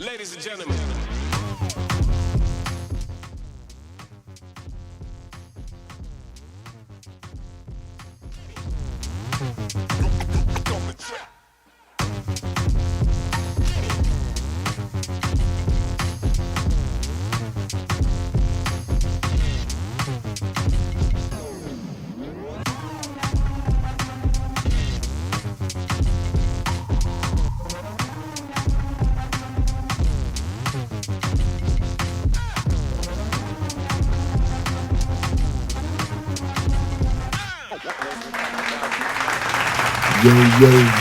Ladies and gentlemen.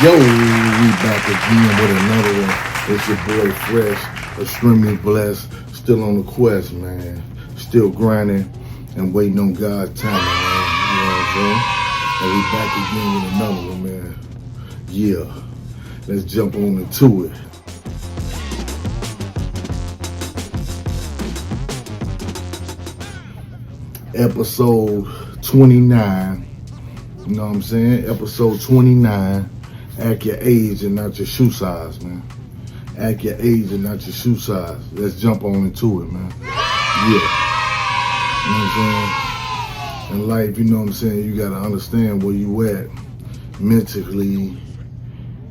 Yo, we back again with another one. It's your boy Fresh, extremely blessed, still on the quest, man. Still grinding and waiting on God's timing, man. You know what I'm saying? And we back again with another one, man. Yeah, let's jump on into it. Episode 29. You know what I'm saying? Episode 29. Act your age and not your shoe size, man. Act your age and not your shoe size. Let's jump on into it, man. Yeah. You know what I'm saying? In life, you know what I'm saying, you gotta understand where you at mentally.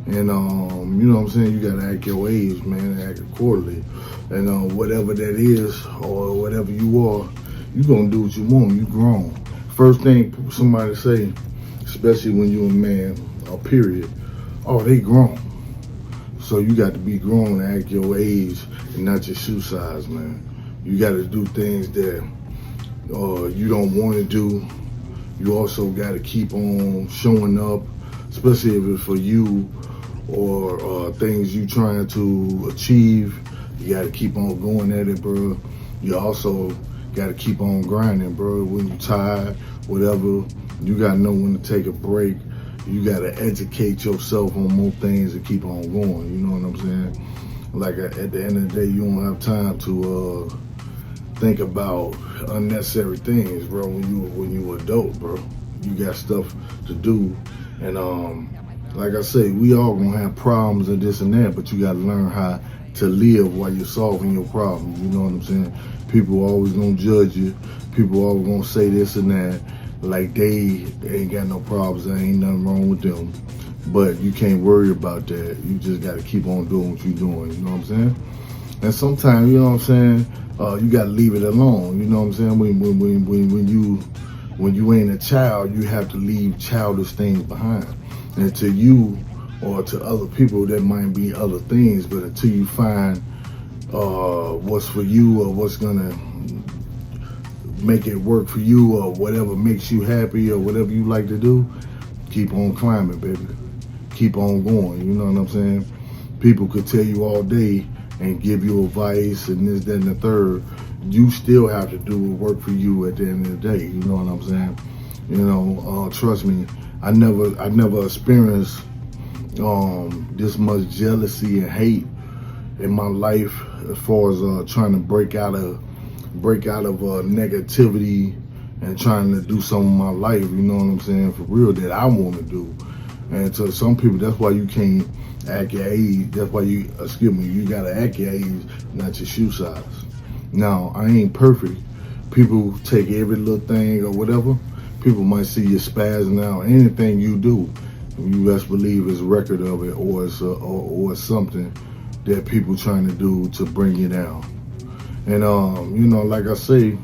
And you know what I'm saying, you gotta act your age, man, act accordingly. And whatever that is or whatever you are, you gonna do what you want. You grown. First thing somebody say, especially when you're a man, or period, oh, they grown. So you got to be grown and act your age and not your shoe size, man. You got to do things that you don't want to do. You also got to keep on showing up, especially if it's for you or things you trying to achieve. You got to keep on going at it, bro. You also got to keep on grinding, bro. When you're tired, whatever, you got to know when to take a break. You got to educate yourself on more things and keep on going. You know what I'm saying? Like at the end of the day, you don't have time to think about unnecessary things, bro. When you adult, bro, you got stuff to do. And like I say, we all gonna have problems and this and that, but you got to learn how to live while you're solving your problems. You know what I'm saying? People always gonna judge you. People always gonna say this and that. Like they ain't got no problems, there ain't nothing wrong with them. But you can't worry about that. You just gotta keep on doing what you're doing, you know what I'm saying? And sometimes, you know what I'm saying, you gotta leave it alone, you know what I'm saying? When you ain't a child, you have to leave childish things behind. And to you or to other people, there might be other things, but until you find what's for you or what's gonna make it work for you or whatever makes you happy or whatever you like to do, keep on climbing, baby. Keep on going, you know what I'm saying? People could tell you all day and give you advice and this, that, and the third. You still have to do what work for you at the end of the day, you know what I'm saying? You know, trust me, I never experienced this much jealousy and hate in my life as far as trying to break out of negativity and trying to do something in my life, you know what I'm saying, for real, that I want to do. And to some people, that's why you can't act your age. That's why you gotta act your age, not your shoe size. Now, I ain't perfect. People take every little thing or whatever. People might see you spazzing out. Anything you do, you best believe is a record of it, or it's something that people trying to do to bring you down. And you know, like I say,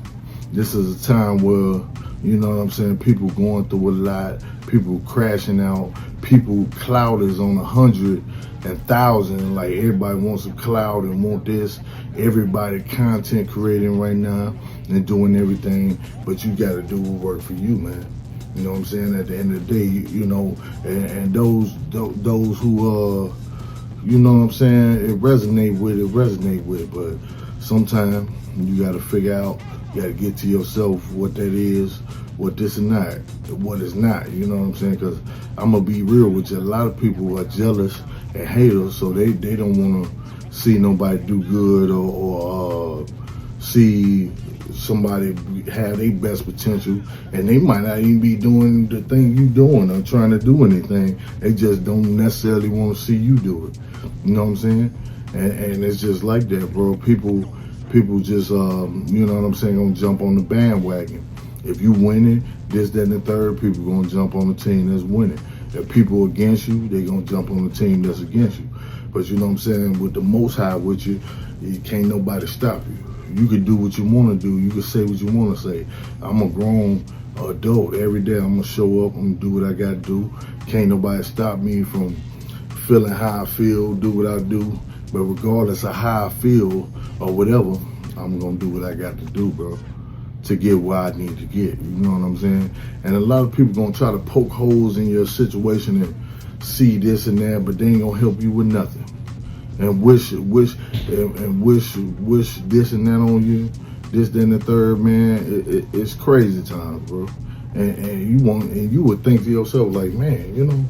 this is a time where, you know what I'm saying, people going through a lot, people crashing out, people cloud is on 100 and 1,000, like everybody wants a cloud and want this. Everybody content creating right now and doing everything, but you gotta do what work for you, man. You know what I'm saying? At the end of the day, you know, and those who you know what I'm saying, it resonate with, but sometimes you gotta figure out, you gotta get to yourself what that is, what this is not, what is not, you know what I'm saying? Because I'm gonna be real with you, a lot of people are jealous and haters, so they don't wanna see nobody do good or see somebody have their best potential, and they might not even be doing the thing you doing or trying to do anything. They just don't necessarily want to see you do it. You know what I'm saying? And it's just like that, bro. People just, you know what I'm saying, gonna jump on the bandwagon. If you winning, this, that, and the third, people gonna jump on the team that's winning. If people against you, they gonna jump on the team that's against you. But you know what I'm saying, with the Most High with you, can't nobody stop you. You can do what you want to do. You can say what you want to say. I'm a grown adult. Every day I'm gonna show up. I'm gonna do what I gotta do. Can't nobody stop me from feeling how I feel, do what I do. But regardless of how I feel or whatever, I'm gonna do what I got to do, bro, to get where I need to get. You know what I'm saying? And a lot of people gonna try to poke holes in your situation and see this and that, but they ain't gonna help you with nothing. And wish this and that on you, this, then the third, man. It's crazy times, bro. And you would think to yourself like, man, you know,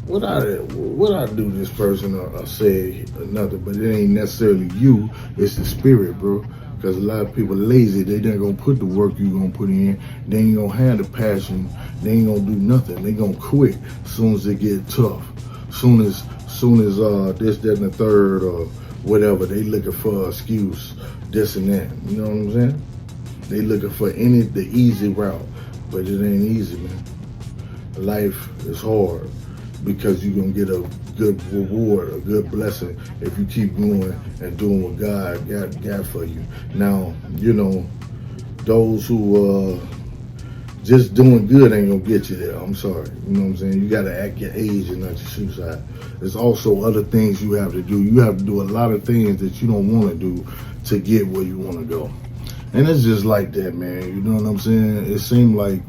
what I do this person or say or nothing, but it ain't necessarily you. It's the spirit, bro. Because a lot of people lazy. They not gonna put the work you gonna put in. They ain't gonna have the passion. They ain't gonna do nothing. They gonna quit as soon as they get tough. Soon as this, that, and the third or whatever, they looking for an excuse, this and that. You know what I'm saying? They looking for the easy route, but it ain't easy, man. Life is hard because you're gonna get a good reward, a good blessing if you keep going and doing what God got for you. Now, you know, those who just doing good ain't gonna get you there. I'm sorry. You know what I'm saying? You gotta act your age and not your shoe size. There's also other things you have to do. You have to do a lot of things that you don't want to do to get where you want to go. And it's just like that, man. You know what I'm saying? It seemed like,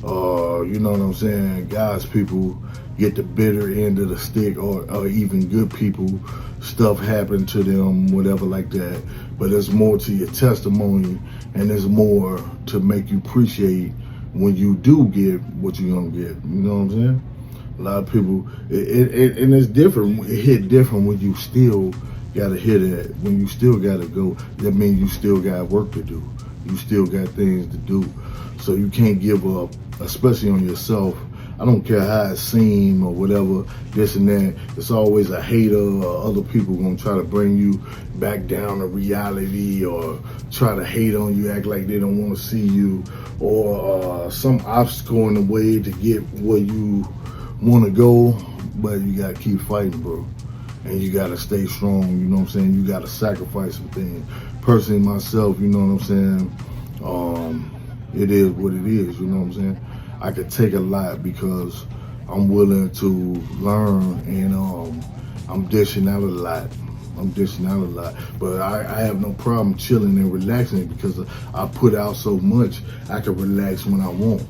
you know what I'm saying, God's people get the bitter end of the stick, or even good people, stuff happen to them, whatever like that. But there's more to your testimony, and there's more to make you appreciate when you do get what you're gonna get. You know what I'm saying? A lot of people, and it's different. It hit different when you still gotta hit it. When you still gotta go, that means you still got work to do. You still got things to do. So you can't give up, especially on yourself. I don't care how it seems or whatever, this and that. It's always a hater or other people gonna try to bring you back down to reality or try to hate on you, act like they don't want to see you, or some obstacle in the way to get where you want to go. But you gotta keep fighting, bro. And you gotta stay strong, you know what I'm saying? You gotta sacrifice some things. Personally, myself, you know what I'm saying? It is what it is, you know what I'm saying? I could take a lot because I'm willing to learn, and I'm dishing out a lot. But I have no problem chilling and relaxing because I put out so much. I can relax when I want.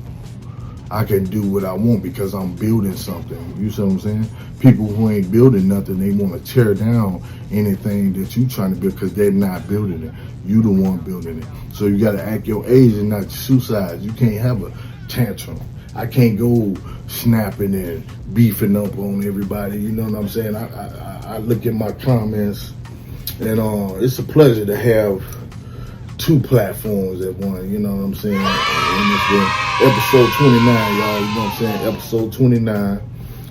I can do what I want because I'm building something. You see what I'm saying? People who ain't building nothing, they want to tear down anything that you trying to build because they're not building it. You the one building it. So you got to act your age and not your shoe size. You can't have a tantrum. I can't go snapping and beefing up on everybody. You know what I'm saying? I look at my comments, and it's a pleasure to have two platforms at one. You know what I'm saying? And it's episode 29, y'all. You know what I'm saying? Episode 29.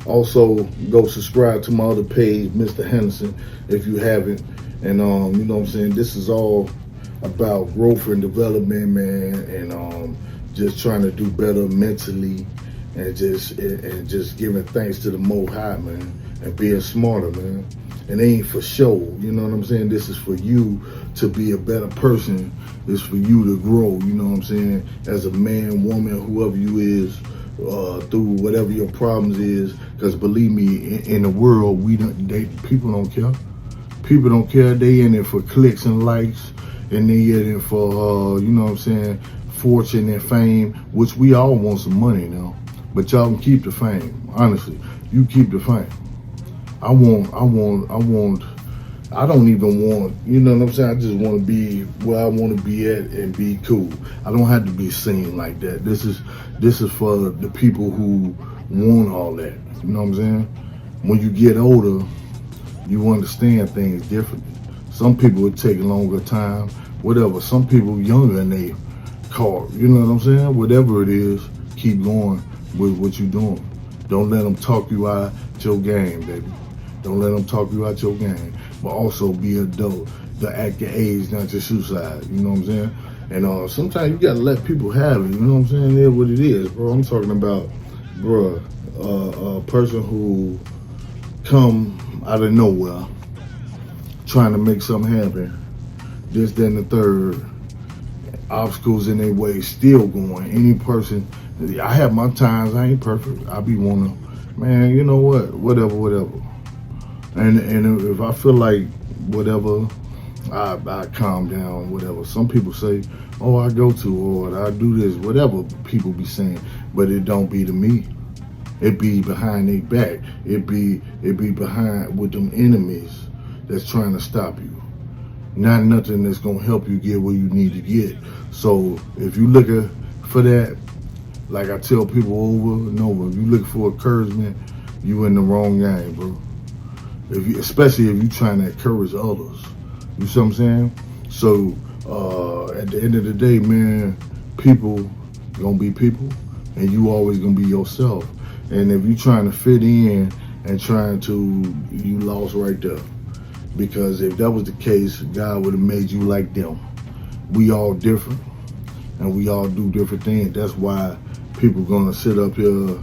Also, go subscribe to my other page, Mr. Henderson, if you haven't. And you know what I'm saying? This is all about growth and development, man, and just trying to do better mentally, and just giving thanks to the Most High, man, and being smarter, man. And it ain't for show, you know what I'm saying? This is for you to be a better person. It's for you to grow, you know what I'm saying? As a man, woman, whoever you is, through whatever your problems is. Because believe me, in the world, people don't care. People don't care. They in it for clicks and likes, and they in it for, you know what I'm saying, fortune and fame, which we all want some money now. But y'all can keep the fame. Honestly, you keep the fame. I don't even want, you know what I'm saying? I just want to be where I want to be at and be cool. I don't have to be seen like that. This is for the people who want all that. You know what I'm saying? When you get older, you understand things differently. Some people would take a longer time, whatever. Some people younger and they caught, you know what I'm saying? Whatever it is, keep going with what you're doing. Don't let them talk you out your game, baby. Don't let them talk you out your game. but also be adult. To act your age, not your shoe size. You know what I'm saying? And sometimes you gotta let people have it. You know what I'm saying? It is what it is, bro. I'm talking about, bro, a person who come out of nowhere, trying to make something happen. This, then the third. Obstacles in their way, still going. Any person, I have my times. I ain't perfect. I be wanna, man. You know what? Whatever. And if I feel like whatever, I calm down. Whatever. Some people say, oh, I go to, or I do this. Whatever people be saying, but it don't be to me. It be behind their back. It be behind with them enemies that's trying to stop you. Not nothing that's gonna help you get where you need to get. So if you looking for that, like I tell people over and over, if you looking for encouragement, you in the wrong game, bro. Especially if you trying to encourage others. You see what I'm saying? So at the end of the day, man, people gonna be people, and you always gonna be yourself. And if you trying to fit in and trying to, you lost right there. Because if that was the case, God would have made you like them. We all different, and we all do different things. That's why people gonna sit up here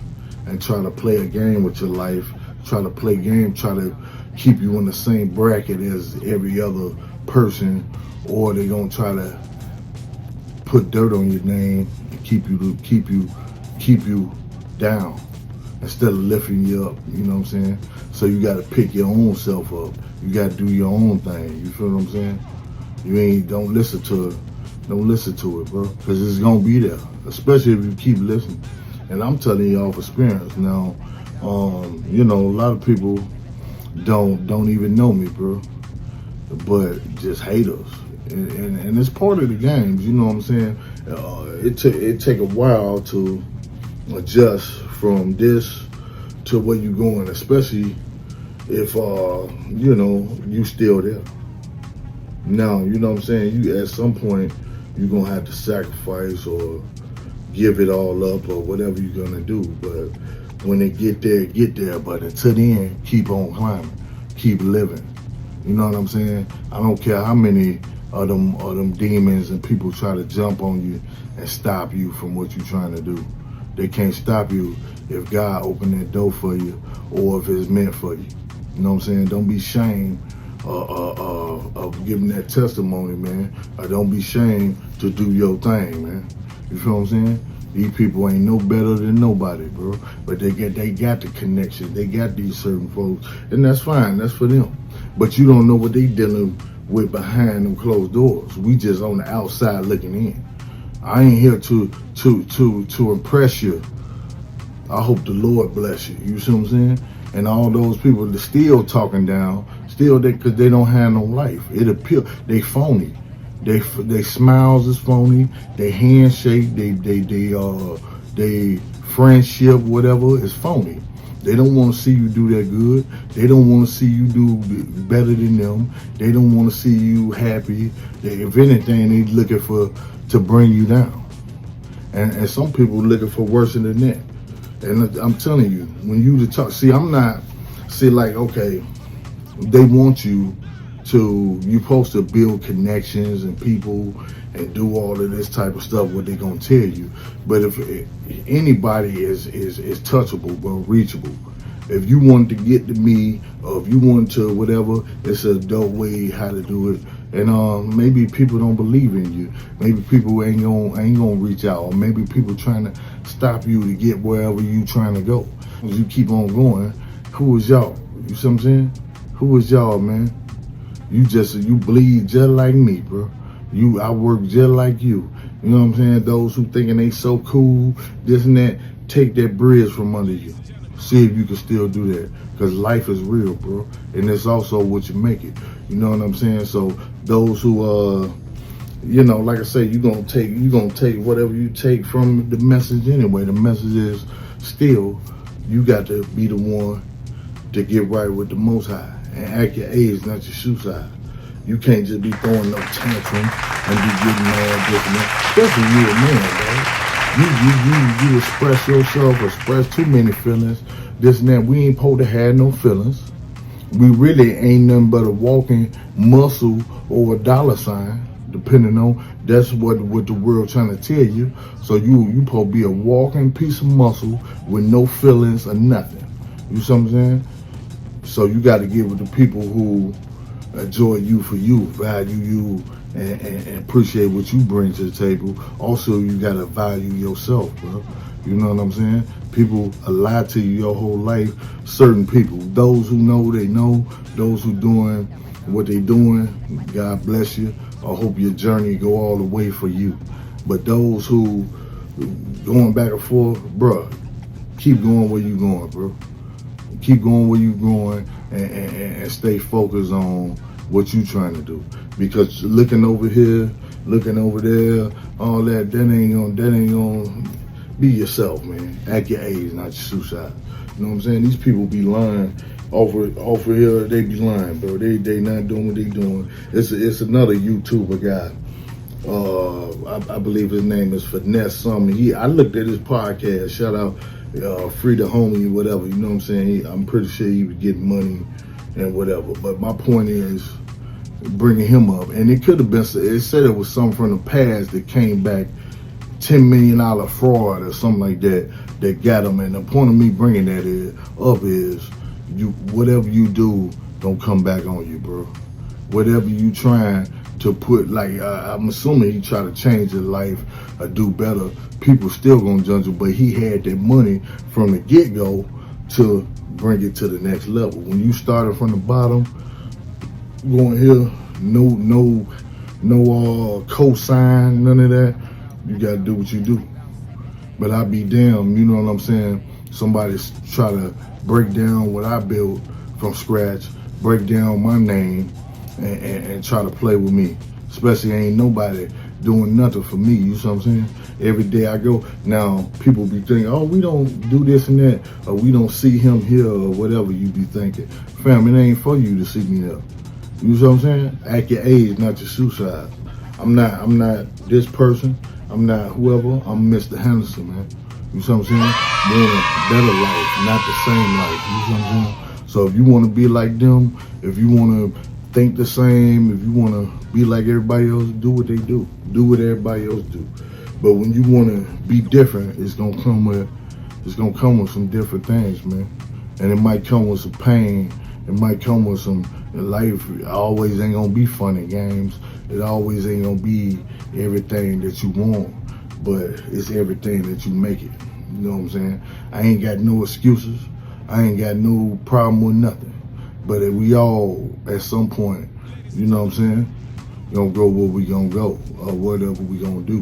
and try to play a game with your life, try to play game, try to keep you in the same bracket as every other person, or they gonna try to put dirt on your name and keep you down instead of lifting you up. You know what I'm saying? So you gotta pick your own self up. You gotta do your own thing. You feel what I'm saying? Don't listen to it, bro, because it's gonna be there. Especially if you keep listening. And I'm telling you off experience now. You know, a lot of people don't even know me, bro, but just hate us, and it's part of the games. You know what I'm saying? It take a while to adjust from this to where you going, especially if you know you still there. Now, you know what I'm saying, you at some point you're gonna have to sacrifice or give it all up or whatever you're gonna do. But when it get there. But until then, keep on climbing, keep living. You know what I'm saying? I don't care how many of them demons and people try to jump on you and stop you from what you're trying to do. They can't stop you if God opened that door for you or if it's meant for you. You know what I'm saying? Don't be ashamed of giving that testimony, man. Or don't be ashamed to do your thing, man. You feel what I'm saying? These people ain't no better than nobody, bro. But they got the connection. They got these certain folks, and that's fine. That's for them. But you don't know what they dealing with behind them closed doors. We just on the outside looking in. I ain't here to impress you. I hope the Lord bless you. You see what I'm saying? And all those people that still talking down, because they don't have no life. It appear they phony. They smiles is phony. They handshake, they friendship, whatever is phony. They don't want to see you do that good. They don't want to see you do better than them. They don't want to see you happy. If anything, they looking to bring you down. And some people looking for worse than that. And I'm telling you, when you talk, okay, they want you you're supposed to build connections and people and do all of this type of stuff, what they gonna tell you. But if anybody is touchable, but reachable. If you want to get to me, or if you want to whatever, it's a dope way how to do it. And maybe people don't believe in you. Maybe people ain't gonna reach out, or maybe people trying to stop you to get wherever you trying to go. As you keep on going, who is y'all? You see what I'm saying? Who is y'all, man? You bleed just like me, bro. I work just like you. You know what I'm saying? Those who thinking they so cool, this and that, take that bridge from under you. See if you can still do that. Because life is real, bro. And it's also what you make it. You know what I'm saying? So those who you know, like I say, you're gonna take whatever you take from the message anyway. The message is still, you got to be the one to get right with the Most High. And act your age, not your shoe size. You can't just be throwing no tantrum and be getting mad different. Especially you a man, bro. You express yourself, express too many feelings, this and that. We ain't supposed to have no feelings. We really ain't nothing but a walking muscle or a dollar sign, depending on that's what the world trying to tell you. So you supposed to be a walking piece of muscle with no feelings or nothing. You see what I'm saying? So you got to give it to people who enjoy you for you, value you, and appreciate what you bring to the table. Also, you got to value yourself, bro. You know what I'm saying? People lie to you your whole life. Certain people, those who know, they know. Those who doing what they doing, God bless you. I hope your journey go all the way for you. But those who going back and forth, bro, keep going where you going, bro. Keep going where you going, and stay focused on what you trying to do. Because looking over here, looking over there, all that ain't gonna be yourself, man. Act your age, not your shoe size. You know what I'm saying? These people be lying over here. They be lying, bro. They not doing what they doing. It's another YouTuber guy. I believe his name is Finesse something. I looked at his podcast. Shout out, Free the Homie, whatever. You know what I'm saying? I'm pretty sure he was getting money and whatever. But my point is bringing him up, and it could have been. It said it was something from the past that came back. $10 million fraud or something like that got them. And the point of me bringing that up is whatever you do don't come back on you, bro. Whatever you trying to put, like I'm assuming he try to change his life or do better, people still gonna judge him, but he had that money from the get-go to bring it to the next level. When you started from the bottom, going here, no cosign, none of that. You gotta do what you do. But I be damned, you know what I'm saying? Somebody try to break down what I built from scratch, break down my name, and try to play with me. Especially ain't nobody doing nothing for me, you know what I'm saying? Every day I go, now people be thinking, oh, we don't do this and that, or we don't see him here, or whatever you be thinking. Fam, it ain't for you to see me up. You know what I'm saying? Act your age, not your shoe size. I'm not this person. I'm not whoever. I'm Mr. Henderson, man. You know what I'm saying? Living a better life, not the same life. You know what I'm saying? So if you want to be like them, if you want to think the same, if you want to be like everybody else, do what they do. Do what everybody else do. But when you want to be different, it's gonna come with some different things, man. And it might come with some pain. It might come with some life. Always ain't gonna be fun and games. It always ain't gonna be everything that you want, but it's everything that you make it. You know what I'm saying? I ain't got no excuses. I ain't got no problem with nothing. But if we all, at some point, you know what I'm saying, gonna go where we gonna go, or whatever we gonna do.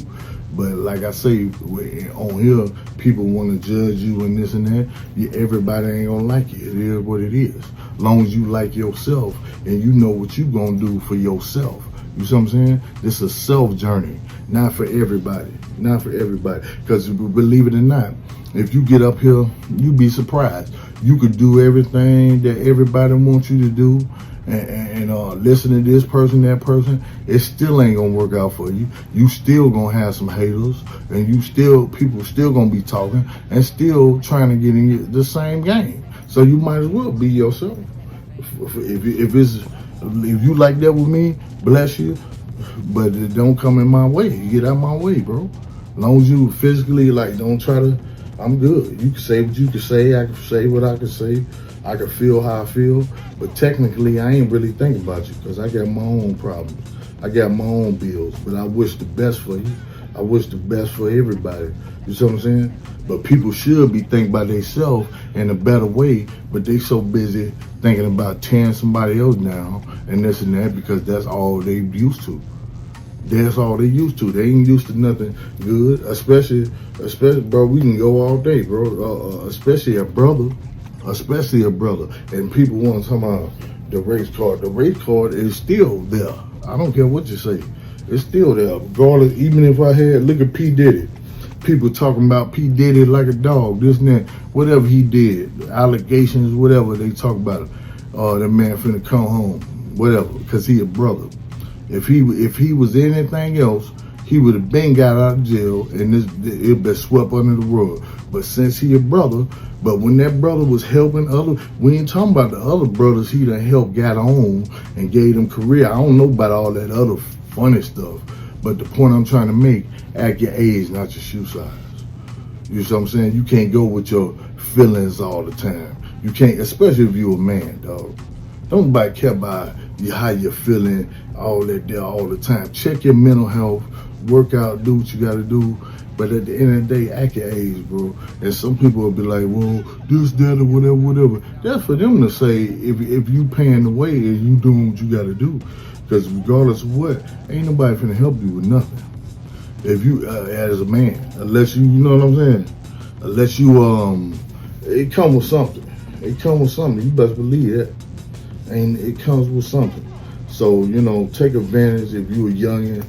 But like I say, on here, people want to judge you and this and that. Everybody ain't gonna like it. It is what it is. As long as you like yourself and you know what you gonna do for yourself. You see what I'm saying? This is a self journey, not for everybody. Not for everybody. Because believe it or not, if you get up here, you be surprised. You could do everything that everybody wants you to do, and listen to this person, that person. It still ain't gonna work out for you. You still gonna have some haters, and people still gonna be talking and still trying to get in the same game. So you might as well be yourself. If you like that with me, bless you, but it don't come in my way. You get out of my way, bro. As long as you physically, don't try to, I'm good. You can say what you can say. I can say what I can say. I can feel how I feel. But technically, I ain't really thinking about you because I got my own problems. I got my own bills. But I wish the best for you. I wish the best for everybody. You see what I'm saying? But people should be thinking about themselves in a better way, but they so busy thinking about tearing somebody else down and this and that because that's all they used to. That's all they used to. They ain't used to nothing good, especially, bro, we can go all day, bro, especially a brother. And people want to talk about the race card. The race card is still there. I don't care what you say. It's still there. Regardless, even if I look at P. Diddy. People talking about P. Diddy like a dog, this and that, whatever he did, allegations, whatever they talk about it. That man finna come home, whatever, because he a brother. If he was anything else, he would have been got out of jail and it been swept under the rug. But since he a brother, but when that brother was helping other, we ain't talking about the other brothers he done helped got on and gave them career. I don't know about all that other funny stuff, but the point I'm trying to make, act your age, not your shoe size. You know what I'm saying? You can't go with your feelings all the time. You can't, especially if you're a man, dog. Don't nobody care about how you're feeling, all that there all the time. Check your mental health, work out, do what you gotta do. But at the end of the day, act your age, bro. And some people will be like, well, this, that, or whatever, whatever. That's for them to say if you paying the way and you doing what you gotta do. Because regardless of what, ain't nobody finna help you with nothing. If you, as a man, unless you know what I'm saying? Unless you, it come with something. It come with something. You best believe that. And it comes with something. So, you know, take advantage if you a youngin',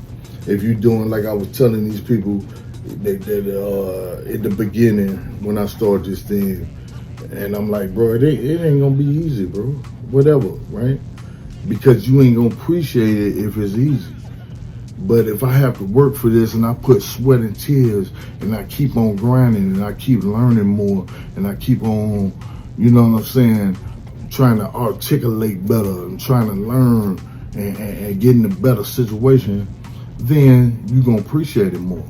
if you doing like I was telling these people that in the beginning when I started this thing, and I'm like, bro, it ain't gonna be easy, bro. Whatever, right? Because you ain't gonna appreciate it if it's easy. But if I have to work for this and I put sweat and tears and I keep on grinding and I keep learning more and I keep on, you know what I'm saying, trying to articulate better and trying to learn and get in a better situation, then you're going to appreciate it more.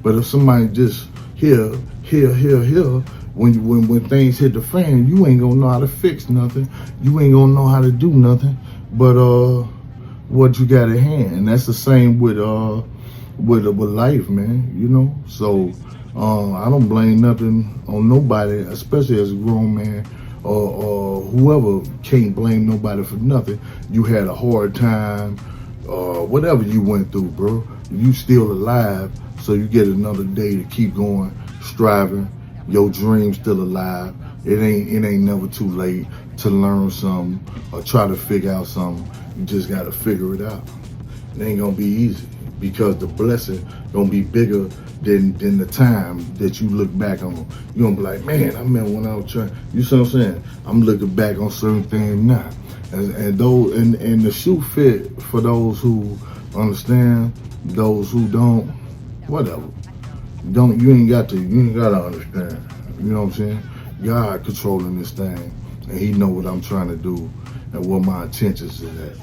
But if somebody just here, when things hit the fan, you ain't going to know how to fix nothing. You ain't going to know how to do nothing but what you got at hand. And that's the same with life, man, you know? So I don't blame nothing on nobody, especially as a grown man or whoever. Can't blame nobody for nothing. You had a hard time, whatever you went through, bro. You still alive, so you get another day to keep going, striving. Your dream's still alive. It ain't never too late to learn something or try to figure out something. You just gotta figure it out. It ain't gonna be easy because the blessing gonna be bigger than the time that you look back on. You gonna be like, man, I remember when I was trying. You see what I'm saying? I'm looking back on certain things now, and the shoe fit for those who understand. Those who don't, whatever. You ain't gotta understand. You know what I'm saying? God controlling this thing, and He know what I'm trying to do and what my intentions is at.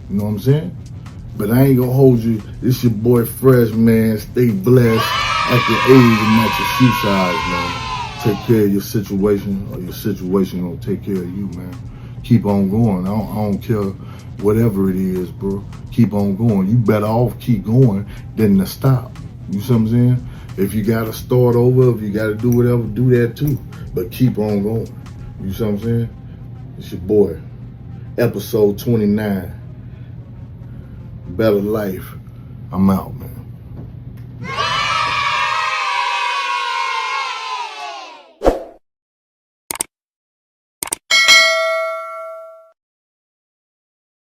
You know what I'm saying? But I ain't gonna hold you. This your boy Fresh, man. Stay blessed at your age and not your shoe size, man. Take care of your situation, or your situation gonna take care of you, man. Keep on going. I don't care whatever it is, bro. Keep on going. You better off keep going than to stop. You see what I'm saying? If you gotta start over, if you gotta do whatever, do that too. But keep on going. You see what I'm saying? It's your boy. Episode 29. Better life. I'm out, man.